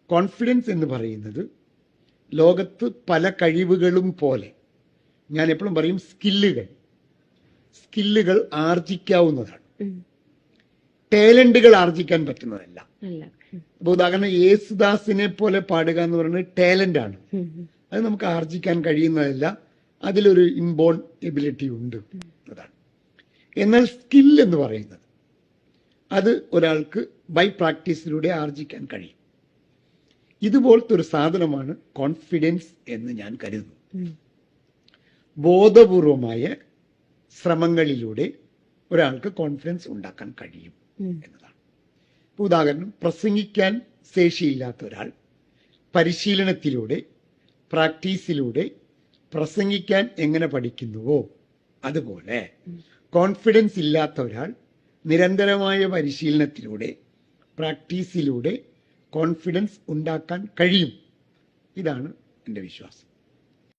Confidence എന്ന് പറയുന്നത് ലോകത്ത് പല കഴിവുകളും പോലെ, ഞാൻ എപ്പോഴും പറയും സ്കില്ലുകൾ ആർജിക്കാവുന്നതാണ്, ടാലന്റുകൾ ആർജിക്കാൻ പറ്റുന്നതല്ല. അപ്പൊ ഉദാഹരണം യേശുദാസിനെ പോലെ പാടുക എന്ന് പറയുന്നത് ടാലന്റ് ആണ്, അത് നമുക്ക് ആർജിക്കാൻ കഴിയുന്നതല്ല, അതിലൊരു ഇൻബോൺ എബിലിറ്റി ഉണ്ട്, അതാണ്. എന്നാൽ സ്കിൽ എന്ന് പറയുന്നത് അത് ഒരാൾക്ക് ബൈ പ്രാക്ടീസിലൂടെ ആർജിക്കാൻ കഴിയും. ഇതുപോലത്തെ ഒരു സാധനമാണ് കോൺഫിഡൻസ് എന്ന് ഞാൻ കരുതുന്നു. ബോധപൂർവമായ ശ്രമങ്ങളിലൂടെ ഒരാൾക്ക് കോൺഫിഡൻസ് ഉണ്ടാക്കാൻ കഴിയും എന്നതാണ്. ഉദാഹരണം, പ്രസംഗിക്കാൻ ശേഷിയില്ലാത്ത ഒരാൾ പരിശീലനത്തിലൂടെ, പ്രാക്ടീസിലൂടെ പ്രസംഗിക്കാൻ എങ്ങനെ പഠിക്കുന്നുവോ അതുപോലെ കോൺഫിഡൻസ് ഇല്ലാത്ത ഒരാൾ നിരന്തരമായ പരിശീലനത്തിലൂടെ, പ്രാക്ടീസിലൂടെ കോൺഫിഡൻസ് ഉണ്ടാക്കാൻ കഴിയും. ഇതാണ് എൻ്റെ വിശ്വാസം.